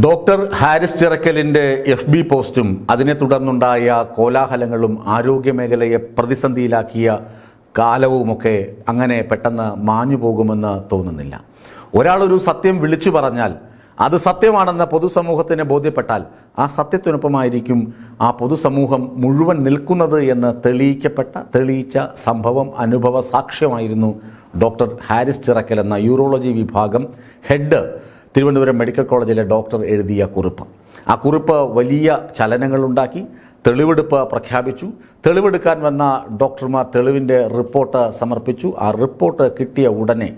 Doctor Haris ചിറക്കലിൻ്റെ FB പോസ്റ്റും അതിനെ തുടർന്നുണ്ടായ കോലാഹലങ്ങളും ആരോഗ്യമേഖലയെ പ്രതിസന്ധിയിലാക്കിയ കാലവുമൊക്കെ അങ്ങനെ പെട്ടെന്ന് മാഞ്ഞു പോകുമെന്ന് തോന്നുന്നില്ല. ഒരാളൊരു സത്യം വിളിച്ചു പറഞ്ഞാൽ അത് സത്യമാണെന്ന് പൊതുസമൂഹത്തിന് ബോധ്യപ്പെട്ടാൽ ആ സത്യത്തിനൊപ്പമായിരിക്കും ആ പൊതുസമൂഹം മുഴുവൻ നിൽക്കുന്നത് എന്ന് തെളിയിച്ച സംഭവം അനുഭവ സാക്ഷ്യമായിരുന്നു ഡോക്ടർ ഹാരിസ് ചിറക്കൽ എന്ന യൂറോളജി വിഭാഗം ഹെഡ് തിരുവനന്തപുരം മെഡിക്കൽ കോളേജിലെ ഡോക്ടർ എഴുതിയ കുറിപ്പ്. ആ കുറിപ്പ് വലിയ ചലനങ്ങളുണ്ടാക്കി. തെളിവെടുപ്പ് പ്രഖ്യാപിച്ചു. തെളിവെടുക്കാൻ വന്ന ഡോക്ടർമാർ തെളിവിൻ്റെ റിപ്പോർട്ട് സമർപ്പിച്ചു. ആ റിപ്പോർട്ട് കിട്ടിയ ഉടനെ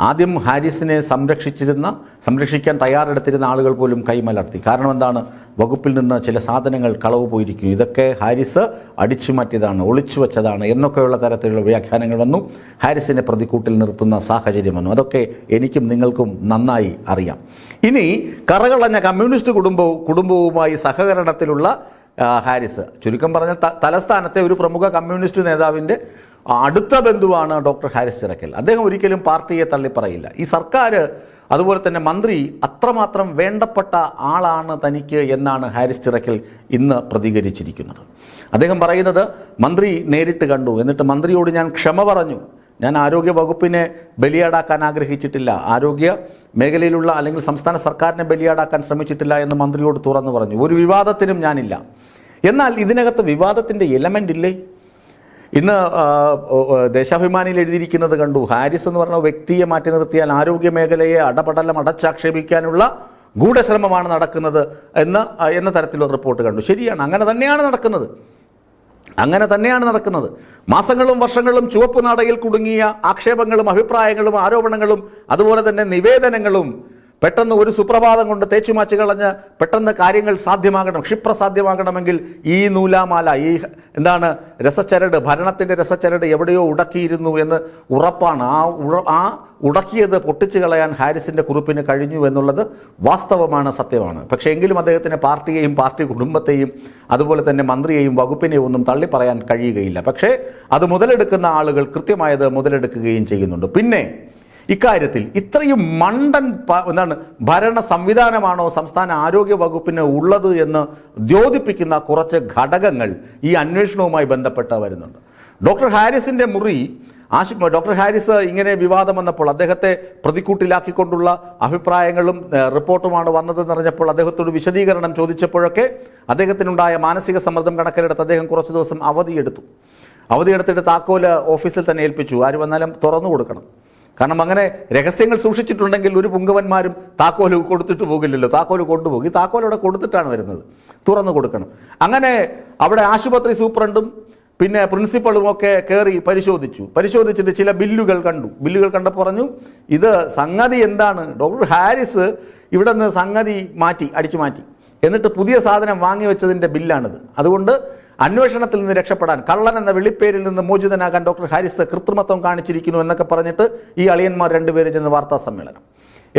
ആദ്യം ഹാരിസിനെ സംരക്ഷിക്കാൻ തയ്യാറെടുത്തിരുന്ന ആളുകൾ പോലും കൈമലർത്തി. കാരണം എന്താണ്? വകുപ്പിൽ നിന്ന് ചില സാധനങ്ങൾ കളവ് പോയിരിക്കുന്നു, ഇതൊക്കെ ഹാരിസ് അടിച്ചു മാറ്റിയതാണ്, ഒളിച്ചു വെച്ചതാണ് എന്നൊക്കെയുള്ള തരത്തിലുള്ള വ്യാഖ്യാനങ്ങൾ വന്നു. ഹാരിസിനെ പ്രതിക്കൂട്ടിൽ നിർത്തുന്ന സാഹചര്യം വന്നു. അതൊക്കെ എനിക്കും നിങ്ങൾക്കും നന്നായി അറിയാം. ഇനി കറകളഞ്ഞ കമ്മ്യൂണിസ്റ്റ് കുടുംബവുമായി സഹകരണത്തിലുള്ള ഹാരിസ്, ചുരുക്കം പറഞ്ഞാൽ തലസ്ഥാനത്തെ ഒരു പ്രമുഖ കമ്മ്യൂണിസ്റ്റ് നേതാവിൻ്റെ അടുത്ത ബന്ധുവാണ് ഡോക്ടർ ഹാരിസ് ചിറക്കൽ. അദ്ദേഹം ഒരിക്കലും പാർട്ടിയെ തള്ളിപ്പറയില്ല. ഈ സർക്കാർ അതുപോലെ തന്നെ മന്ത്രി അത്രമാത്രം വേണ്ടപ്പെട്ട ആളാണ് തനിക്ക് എന്നാണ് ഹാരിസ് ചിറക്കൽ ഇന്ന് പ്രതികരിച്ചിരിക്കുന്നത്. അദ്ദേഹം പറയുന്നത്, മന്ത്രി നേരിട്ട് കണ്ടു, എന്നിട്ട് മന്ത്രിയോട് ഞാൻ ക്ഷമ പറഞ്ഞു, ഞാൻ ആരോഗ്യ വകുപ്പിനെ ബലിയാടാക്കാൻ ആഗ്രഹിച്ചിട്ടില്ല, ആരോഗ്യ മേഖലയിലുള്ള അല്ലെങ്കിൽ സംസ്ഥാന സർക്കാരിനെ ബലിയാടാക്കാൻ ശ്രമിച്ചിട്ടില്ല എന്ന് മന്ത്രിയോട് തുറന്നു പറഞ്ഞു. ഒരു വിവാദത്തിനും ഞാനില്ല. എന്നാൽ ഇതിനകത്ത് വിവാദത്തിൻ്റെ എലമെൻ്റ് ഇല്ലേ? ഇന്ന് ദേശാഭിമാനിയിൽ എഴുതിയിരിക്കുന്നത് കണ്ടു. ഹാരിസ് എന്ന് പറഞ്ഞ വ്യക്തിയെ മാറ്റി നിർത്തിയാൽ ആരോഗ്യ മേഖലയെ അടപടലം അടച്ചാക്ഷേപിക്കാനുള്ള ഗൂഢശ്രമമാണ് നടക്കുന്നത് എന്ന തരത്തിലുള്ള റിപ്പോർട്ട് കണ്ടു. ശരിയാണ്, അങ്ങനെ തന്നെയാണ് നടക്കുന്നത്. മാസങ്ങളും വർഷങ്ങളും ചുവപ്പ് നാടയിൽ കുടുങ്ങിയ ആക്ഷേപങ്ങളും അഭിപ്രായങ്ങളും ആരോപണങ്ങളും അതുപോലെ തന്നെ നിവേദനങ്ങളും പെട്ടെന്ന് ഒരു സുപ്രഭാതം കൊണ്ട് തേച്ചുമാച്ച് കളഞ്ഞ് പെട്ടെന്ന് കാര്യങ്ങൾ ക്ഷിപ്രസാധ്യമാകണമെങ്കിൽ ഈ നൂലാമാല, ഈ രസച്ചരട്, ഭരണത്തിൻ്റെ രസച്ചരട് എവിടെയോ ഉടക്കിയിരുന്നു എന്ന് ഉറപ്പാണ്. ആ ഉടക്കിയത് പൊട്ടിച്ചു കളയാൻ ഹാരിസിൻ്റെ കുറിപ്പിന് കഴിഞ്ഞു എന്നുള്ളത് വാസ്തവമാണ്, സത്യമാണ്. പക്ഷേ എങ്കിലും അദ്ദേഹത്തിന് പാർട്ടിയെയും പാർട്ടി കുടുംബത്തെയും അതുപോലെ തന്നെ മന്ത്രിയെയും വകുപ്പിനെയും ഒന്നും തള്ളി പറയാൻ കഴിയുകയില്ല. പക്ഷേ അത് മുതലെടുക്കുന്ന ആളുകൾ കൃത്യമായത് മുതലെടുക്കുകയും ചെയ്യുന്നുണ്ട്. പിന്നെ ഇക്കാര്യത്തിൽ ഇത്രയും മണ്ടൻ ഭരണ സംവിധാനമാണോ സംസ്ഥാന ആരോഗ്യ വകുപ്പിന് ഉള്ളത് എന്ന് ദ്യോതിപ്പിക്കുന്ന കുറച്ച് ഘടകങ്ങൾ ഈ അന്വേഷണവുമായി ബന്ധപ്പെട്ട് വരുന്നുണ്ട്. ഡോക്ടർ ഹാരിസിൻ്റെ മുറി ഡോക്ടർ ഹാരിസ് ഇങ്ങനെ വിവാദം വന്നപ്പോൾ അദ്ദേഹത്തെ പ്രതിക്കൂട്ടിലാക്കിക്കൊണ്ടുള്ള അഭിപ്രായങ്ങളും റിപ്പോർട്ടുമാണ് വന്നതെന്നറിഞ്ഞപ്പോൾ അദ്ദേഹത്തോട് വിശദീകരണം ചോദിച്ചപ്പോഴൊക്കെ അദ്ദേഹത്തിനുണ്ടായ മാനസിക സമ്മർദ്ദം കണക്കിലെടുത്ത് അദ്ദേഹം കുറച്ച് ദിവസം അവധിയെടുത്തിട്ട് താക്കോല് ഓഫീസിൽ തന്നെ ഏൽപ്പിച്ചു. ആര് വന്നാലും തുറന്നു കൊടുക്കണം. കാരണം അങ്ങനെ രഹസ്യങ്ങൾ സൂക്ഷിച്ചിട്ടുണ്ടെങ്കിൽ ഒരു പുങ്കവന്മാരും താക്കോല് കൊടുത്തിട്ട് പോകില്ലല്ലോ, താക്കോല് കൊണ്ടുപോകും. ഈ താക്കോലവിടെ കൊടുത്തിട്ടാണ് വരുന്നത്, തുറന്നു കൊടുക്കണം. അങ്ങനെ അവിടെ ആശുപത്രി സൂപ്രണ്ടും പിന്നെ പ്രിൻസിപ്പളും ഒക്കെ കയറി പരിശോധിച്ചിട്ട് ചില ബില്ലുകൾ കണ്ടപ്പോൾ പറഞ്ഞു, ഇത് സംഗതി എന്താണ്? ഡോക്ടർ ഹാരിസ് ഇവിടെ നിന്ന് സംഗതി അടിച്ചു മാറ്റി, എന്നിട്ട് പുതിയ സാധനം വാങ്ങി വെച്ചതിൻ്റെ ബില്ലാണിത്. അതുകൊണ്ട് അന്വേഷണത്തിൽ നിന്ന് രക്ഷപ്പെടാൻ, കള്ളൻ എന്ന വിളിപ്പേരിൽ നിന്ന് മോചിതനാകാൻ ഡോക്ടർ ഹാരിസ് കൃത്രിമത്വം കാണിച്ചിരിക്കുന്നു എന്നൊക്കെ പറഞ്ഞിട്ട് ഈ അളിയന്മാർ രണ്ടുപേരും ചെന്ന് വാർത്താ സമ്മേളനം.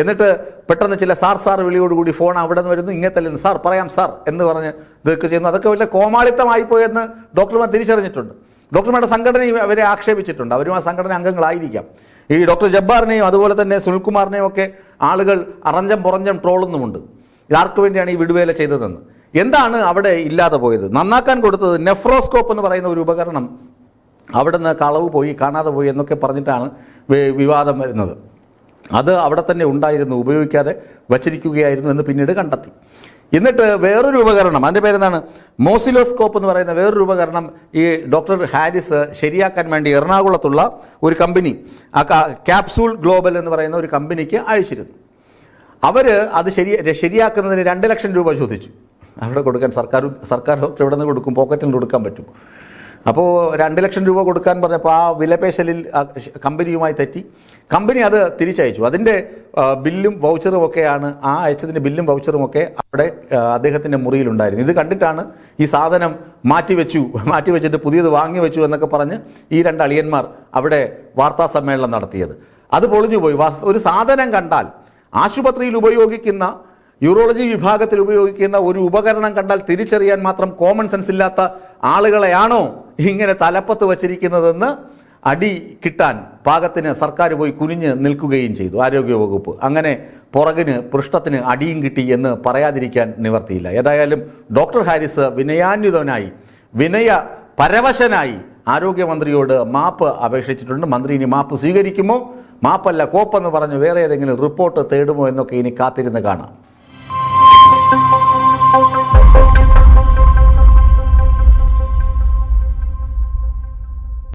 എന്നിട്ട് പെട്ടെന്ന് ചില സാർ വിളിയോടുകൂടി ഫോൺ അവിടെ നിന്ന് വരുന്നു, ഇങ്ങനത്തെ സാർ പറയാം സാർ എന്ന് പറഞ്ഞ് ഇതൊക്കെ ചെയ്യുന്നു. അതൊക്കെ വലിയ കോമാളിത്തമായിപ്പോയെന്ന് ഡോക്ടർമാർ തിരിച്ചറിഞ്ഞിട്ടുണ്ട്. ഡോക്ടർമാരുടെ സംഘടനയും അവരെ ആക്ഷേപിച്ചിട്ടുണ്ട്. അവരും ആ സംഘടന അംഗങ്ങളായിരിക്കാം. ഈ ഡോക്ടർ ജബ്ബാറിനെയും അതുപോലെ തന്നെ സുനിൽകുമാറിനെയും ഒക്കെ ആളുകൾ പുറഞ്ചം ട്രോളുന്നുമുണ്ട്. ഇതാർക്ക് വേണ്ടിയാണ് ഈ വിടുവേല ചെയ്തതെന്ന്. എന്താണ് അവിടെ ഇല്ലാതെ പോയത്? നന്നാക്കാൻ കൊടുത്തത് നെഫ്രോസ്കോപ്പ് എന്ന് പറയുന്ന ഒരു ഉപകരണം അവിടെ നിന്ന് കളവ് പോയി, കാണാതെ പോയി എന്നൊക്കെ പറഞ്ഞിട്ടാണ് വിവാദം വരുന്നത്. അത് അവിടെ തന്നെ ഉണ്ടായിരുന്നു, ഉപയോഗിക്കാതെ വച്ചിരിക്കുകയായിരുന്നു എന്ന് പിന്നീട് കണ്ടെത്തി. എന്നിട്ട് വേറൊരു ഉപകരണം, അതിൻ്റെ പേരെന്താണ്, മോസിലോസ്കോപ്പ് എന്ന് പറയുന്ന വേറൊരു ഉപകരണം ഈ ഡോക്ടർ ഹാരിസ് ശരിയാക്കാൻ വേണ്ടി എറണാകുളത്തുള്ള ഒരു കമ്പനി, ക്യാപ്സൂൾ ഗ്ലോബൽ എന്ന് പറയുന്ന ഒരു കമ്പനിക്ക് അയച്ചിരുന്നു. അവർ അത് ശരിയാക്കുന്നതിന് 2 ലക്ഷം രൂപ ചോദിച്ചു. അവിടെ കൊടുക്കാൻ സർക്കാർ ഡോക്ടർ എവിടെ നിന്ന് കൊടുക്കും? പോക്കറ്റിൽ കൊടുക്കാൻ പറ്റും. അപ്പോൾ 2 ലക്ഷം രൂപ കൊടുക്കാൻ പറഞ്ഞപ്പോൾ ആ വിലപേശലിൽ കമ്പനിയുമായി തെറ്റി. കമ്പനി അത് തിരിച്ചയച്ചു. അതിൻ്റെ ബില്ലും വൗച്ചറും ഒക്കെയാണ്, ആ അയച്ചതിൻ്റെ ബില്ലും വൗച്ചറും ഒക്കെ അവിടെ അദ്ദേഹത്തിൻ്റെ മുറിയിലുണ്ടായിരുന്നു. ഇത് കണ്ടിട്ടാണ് ഈ സാധനം മാറ്റിവെച്ചിട്ട് പുതിയത് വാങ്ങി വെച്ചു എന്നൊക്കെ പറഞ്ഞ് ഈ 2 അളിയന്മാർ അവിടെ വാർത്താ സമ്മേളനം നടത്തിയത്. അത് പൊളിഞ്ഞുപോയി. ഒരു സാധനം കണ്ടാൽ ആശുപത്രിയിൽ ഉപയോഗിക്കുന്ന, യൂറോളജി വിഭാഗത്തിൽ ഉപയോഗിക്കുന്ന ഒരു ഉപകരണം കണ്ടാൽ തിരിച്ചറിയാൻ മാത്രം കോമൺ സെൻസ് ഇല്ലാത്ത ആളുകളെയാണോ ഇങ്ങനെ തലപ്പത്ത് വച്ചിരിക്കുന്നതെന്ന് അടി കിട്ടാൻ പാകത്തിന് സർക്കാർ പോയി കുനിഞ്ഞ് നിൽക്കുകയും ചെയ്തു, ആരോഗ്യവകുപ്പ്. അങ്ങനെ പുറകിന് പൃഷ്ഠത്തിന് അടിയും കിട്ടി എന്ന് പറയാതിരിക്കാൻ നിവർത്തിയില്ല. ഏതായാലും ഡോക്ടർ ഹാരിസ് വിനയാന്വിതനായി, വിനയ പരവശനായി ആരോഗ്യമന്ത്രിയോട് മാപ്പ് അപേക്ഷിച്ചിട്ടുണ്ട്. മന്ത്രി ഇനി മാപ്പ് സ്വീകരിക്കുമോ, മാപ്പല്ല കോപ്പെന്ന് പറഞ്ഞ് വേറെ ഏതെങ്കിലും റിപ്പോർട്ട് തേടുമോ എന്നൊക്കെ ഇനി കാത്തിരുന്ന് കാണാം.